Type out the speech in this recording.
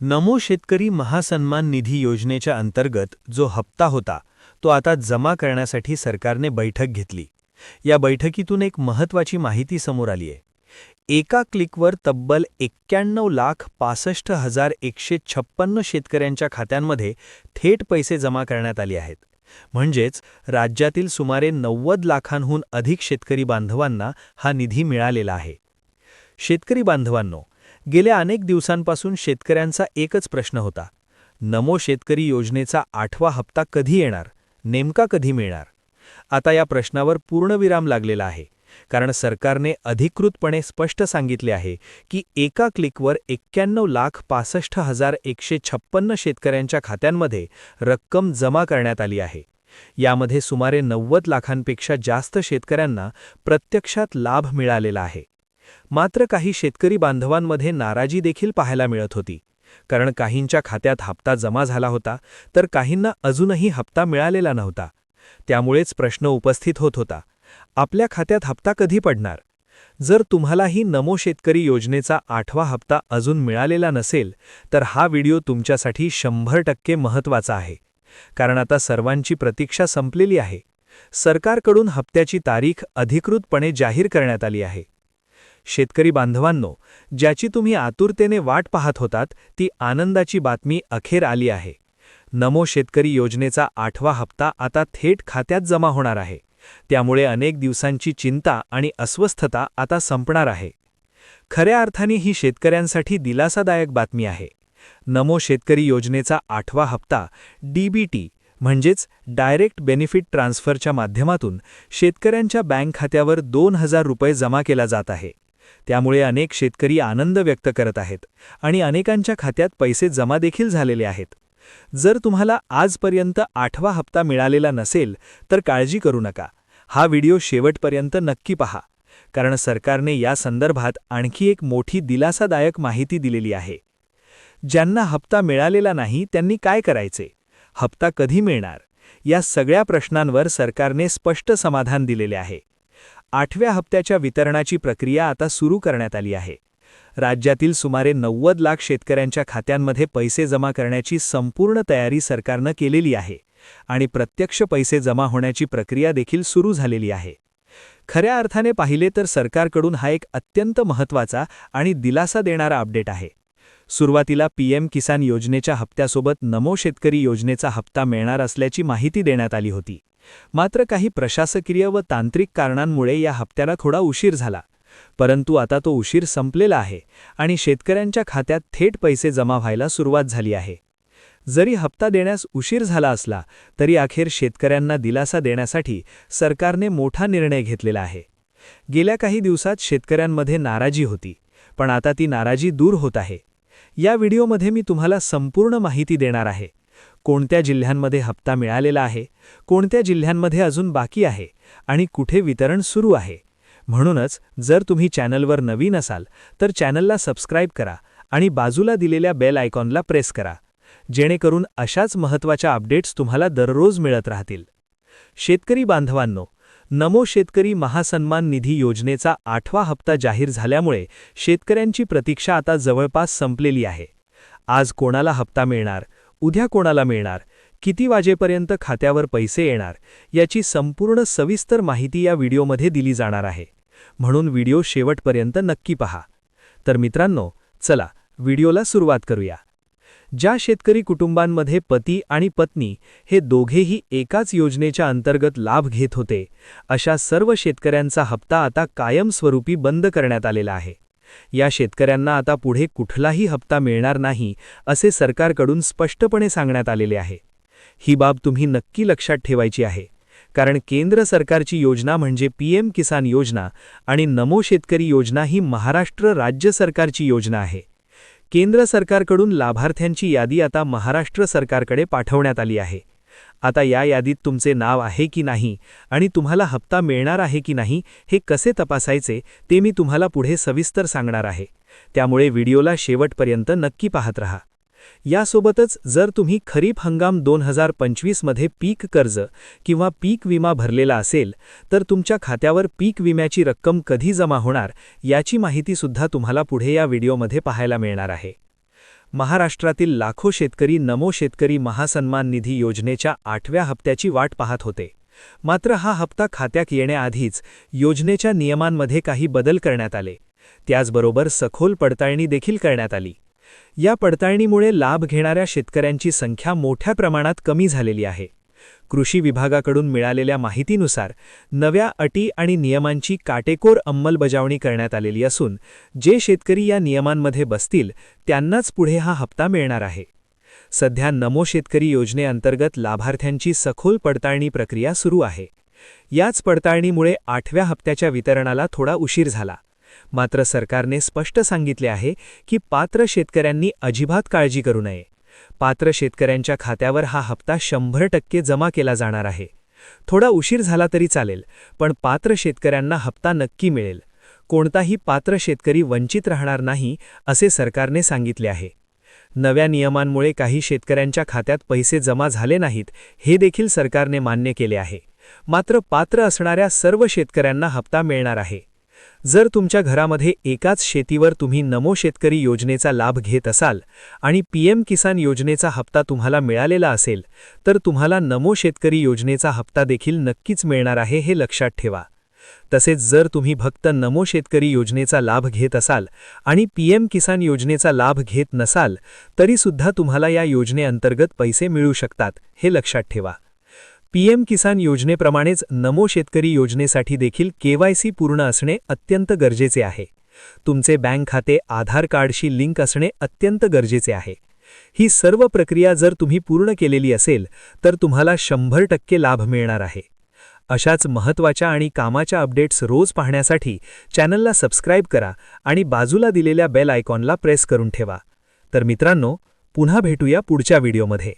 नमो शेतकरी महासन्मान निधी योजनेच्या अंतर्गत जो हप्ता होता तो आता जमा करण्यासाठी सरकारने बैठक घेतली. या बैठकीतून एक महत्त्वाची माहिती समोर आली आहे. एका क्लिकवर तब्बल 91,65,156 शेतकऱ्यांच्या खात्यांमध्ये थेट पैसे जमा करण्यात आले आहेत. म्हणजेच राज्यातील सुमारे 90 लाखांहून अधिक शेतकरी बांधवांना हा निधी मिळालेला आहे. शेतकरी बांधवांनो, गेल्या अनेक दिवसांपासून शेतकऱ्यांचा एकच प्रश्न होता. नमो शेतकरी योजनेचा 8वा हप्ता कधी येणार, नेमका कधी मिळणार? आता या प्रश्नावर पूर्णविराम लागलेला आहे, कारण सरकारने अधिकृतपणे स्पष्ट सांगितले आहे की एका क्लिकवर 91,65,156 शेतकऱ्यांच्या खात्यांमध्ये रक्कम जमा करण्यात आली आहे. यामध्ये सुमारे 90 लाखांपेक्षा जास्त शेतकऱ्यांना प्रत्यक्षात लाभ मिळालेला आहे. मात्र काही शेतकरी बांधवांमध्ये नाराजी देखील पाहायला मिळत होती, कारण काहींच्या खात्यात हप्ता जमा झाला होता तर काहींना अजूनही हप्ता मिळालेला नव्हता. त्यामुळेच प्रश्न उपस्थित होत होता, आपल्या खात्यात हप्ता कधी पडणार? जर तुम्हालाही नमो शेतकरी योजनेचा 8वा हप्ता अजून मिळालेला नसेल तर हा व्हिडिओ तुमच्यासाठी 100% महत्त्वाचा आहे, कारण आता सर्वांची प्रतीक्षा संपलेली आहे. सरकारकडून हप्त्याची तारीख अधिकृतपणे जाहीर करण्यात आली आहे. शेतकरी बांधवांनो, ज्याची तुम्ही आतुरतेने वाट पाहत होतात ती आनंदाची बातमी अखेर आली आहे. नमो शेतकरी योजनेचा 8वा हप्ता आता थेट खात्यात जमा होणार आहे. त्यामुळे अनेक दिवसांची चिंता आणि अस्वस्थता आता संपणार आहे. खऱ्या अर्थाने ही शेतकऱ्यांसाठी दिलासादायक बातमी आहे. नमो शेतकरी योजनेचा 8वा हप्ता डीबीटी म्हणजेच डायरेक्ट बेनिफिट ट्रान्सफरच्या माध्यमातून शेतकऱ्यांच्या बँक खात्यावर 2,000 रुपये जमा केला जात आहे. त्यामुळे अनेक शेतकरी आनंद व्यक्त करत आहेत आणि अनेकांच्या खात्यात पैसे जमा देखील झालेले आहेत. जर तुम्हाला आजपर्यंत 8वा हप्ता मिळालेला नसेल तर काळजी करू नका. हा व्हिडिओ शेवटपर्यंत नक्की पहा, कारण सरकारने या संदर्भात आणखी एक मोठी दिलासादायक माहिती दिलेली आहे. ज्यांना हप्ता मिळालेला नाही त्यांनी काय करायचे? हप्ता कधी मिळणार? या सगळ्या प्रश्नांवर सरकारने स्पष्ट समाधान दिलेले आहे. 8व्या हप्त्याच्या वितरणाची प्रक्रिया आता सुरू करण्यात आली आहे. राज्यातील सुमारे 90 लाख शेतकऱ्यांच्या खात्यांमध्ये पैसे जमा करण्याची संपूर्ण तयारी सरकारनं केलेली आहे आणि प्रत्यक्ष पैसे जमा होण्याची प्रक्रिया देखील सुरू झालेली आहे. खऱ्या अर्थाने पाहिले तर सरकारकडून हा एक अत्यंत महत्त्वाचा आणि दिलासा देणारा अपडेट आहे. सुरुवातीला पीएम किसान योजनेच्या हप्त्यासोबत नमो शेतकरी योजनेचा हप्ता मिळणार असल्याची माहिती देण्यात आली होती. मात्र काही प्रशासकीय व तांत्रिक कारणांमुळे या हप्त्याला थोडा उशीर झाला. परंतु आता तो उशीर संपलेला आहे आणि शेतकऱ्यांच्या खात्यात थेट पैसे जमा व्हायला सुरुवात झाली आहे. जरी हप्ता देण्यास उशीर झाला असला तरी अखेर शेतकऱ्यांना दिलासा देण्यासाठी सरकारने मोठा निर्णय घेतलेला आहे. गेल्या काही दिवसात शेतकऱ्यांमध्ये नाराजी होती, पण आता ती नाराजी दूर होत आहे. या व्हिडिओमध्ये मी तुम्हाला संपूर्ण माहिती देणार आहे. कोणत्या जिल्ह्यांमध्ये हप्ता मिळालेला आहे, कोणत्या जिल्ह्यांमध्ये अजून बाकी आहे आणि कुठे वितरण सुरू आहे. म्हणूनच जर तुम्ही चॅनलवर नवीन असाल तर चॅनलला सबस्क्राईब करा आणि बाजूला दिलेल्या बेल आयकॉनला प्रेस करा, जेणेकरून अशाच महत्त्वाच्या अपडेट्स तुम्हाला दररोज मिळत राहतील. शेतकरी बांधवांनो, नमो शेतकरी महासन्मान निधी योजनेचा 8वा हप्ता जाहीर झाल्यामुळे शेतकऱ्यांची प्रतीक्षा आता जवळपास संपलेली आहे. आज कोणाला हप्ता मिळणार, उद्या कोणाला मिळणार, किती वाजेपर्यंत खात्यावर पैसे येणार, याची संपूर्ण सविस्तर माहिती या व्हिडिओमध्ये दिली जाणार आहे. म्हणून व्हिडिओ शेवटपर्यंत नक्की पहा. तर मित्रांनो, चला व्हिडिओला सुरुवात करूया. ज्या शेतकरी कुटुंबांमध्ये पती आणि पत्नी हे दोघेही एकाच योजनेच्या अंतर्गत लाभ घेत होते, अशा सर्व शेतकऱ्यांचा हप्ता आता कायमस्वरूपी बंद करण्यात आलेला आहे. या शेतकऱ्यांना आता पुढे कुठलाही हप्ता मिळणार नाही असे सरकारकडून स्पष्टपणे सांगण्यात आलेले आहे. ही बाब तुम्ही नक्की लक्षात ठेवायची आहे, कारण केंद्र सरकारची योजना म्हणजे पीएम किसान योजना आणि नमो शेतकरी योजना ही महाराष्ट्र राज्य सरकारची योजना आहे. केंद्र सरकारकडून लाभार्थ्यांची यादी आता महाराष्ट्र सरकारकडे पाठवण्यात आली आहे. आता या यादीत तुमचे नाव आहे की नाही आणि तुम्हाला हप्ता मिळणार आहे की नाही हे कसे तपासायचे ते मी तुम्हाला पुढे सविस्तर सांगणार आहे. त्यामुळे व्हिडिओला शेवटपर्यंत नक्की पाहत रहा. यासोबतच जर तुम्ही खरीप हंगाम 2025 मध्ये पीक कर्ज किंवा पीक विमा भरलेला असेल तर तुमच्या खात्यावर पीक विम्याची रक्कम कधी जमा होणार याची माहिती सुद्धा तुम्हाला पुढे या व्हिडिओमध्ये पाहायला मिळणार आहे. महाराष्ट्रातील लाखो शेतकरी नमो शेतकरी महासन्मान निधी योजनेच्या 8व्या हप्त्याची वाट पाहत होते. मात्र हा हप्ता खात्यात येण्याआधीच योजनेच्या नियमांमध्ये काही बदल करण्यात आले. त्याचबरोबर सखोल पडताळणी देखील करण्यात आली. या पडताळणीमुळे लाभ घेणाऱ्या शेतकऱ्यांची संख्या मोठ्या प्रमाणात कमी झालेली आहे. कृषी विभागाकडून मिळालेल्या माहितीनुसार नव्या अटी आणि नियमांची काटेकोर अंमलबजावणी करण्यात आलेली असून जे शेतकरी या नियमांमध्ये बसतील त्यांनाच पुढे हा हप्ता मिळणार आहे. सध्या नमो शेतकरी योजनेअंतर्गत लाभार्थ्यांची सखोल पडताळणी प्रक्रिया सुरू आहे. याच पडताळणीमुळे 8व्या हप्त्याच्या वितरणाला थोडा उशीर झाला. मात्र सरकारने स्पष्ट सांगितले आहे की पात्र शेतकऱ्यांनी अजिबात काळजी करू नये. पात्र शेतकऱ्यांच्या खात्यावर हा हप्ता 100% जमा केला जाणार आहे. थोडा उशीर झाला तरी चालेल, पण पात्र शेतकऱ्यांना हप्ता नक्की मिळेल. कोणताही पात्र शेतकरी वंचित राहणार नाही, असे सरकारने सांगितले आहे. नव्या नियमांमुळे काही शेतकऱ्यांच्या खात्यात पैसे जमा झाले नाहीत, हे देखील सरकारने मान्य केले आहे. मात्र पात्र असणाऱ्या सर्व शेतकऱ्यांना हप्ता मिळणार आहे. जर तुमच्या घरामध्ये एकाच शेतीवर तुम्ही नमो शेतकरी योजनेचा लाभ घेत असाल आणि पीएम किसान योजनेचा हप्ता तुम्हाला मिळालेला असेल, तर तुम्हाला नमो शेतकरी योजनेचा हप्ता देखील नक्कीच मिळणार आहे, हे लक्षात ठेवा. तसेच जर तुम्ही फक्त नमो शेतकरी योजनेचा लाभ घेत असाल आणि पीएम किसान योजनेचा लाभ घेत नसाल, तरीसुद्धा तुम्हाला या योजनेअंतर्गत पैसे मिळू शकतात, हे लक्षात ठेवा. पीएम किसान योजनेप्रमाणेच नमो शेतकरी योजनेसाठी देखील केवायसी पूर्ण असणे अत्यंत गरजेचे आहे. तुमचे बँक खाते आधार कार्डशी लिंक असणे अत्यंत गरजेचे आहे. ही सर्व प्रक्रिया जर तुम्ही पूर्ण केलेली असेल तर तुम्हाला 100% लाभ मिळणार आहे. अशाच महत्त्वाच्या आणि कामाच्या अपडेट्स रोज पाहण्यासाठी चॅनलला सबस्क्राईब करा आणि बाजूला दिलेल्या बेल आयकॉनला प्रेस करून ठेवा. तर मित्रांनो, पुन्हा भेटूया पुढच्या व्हिडिओमध्ये.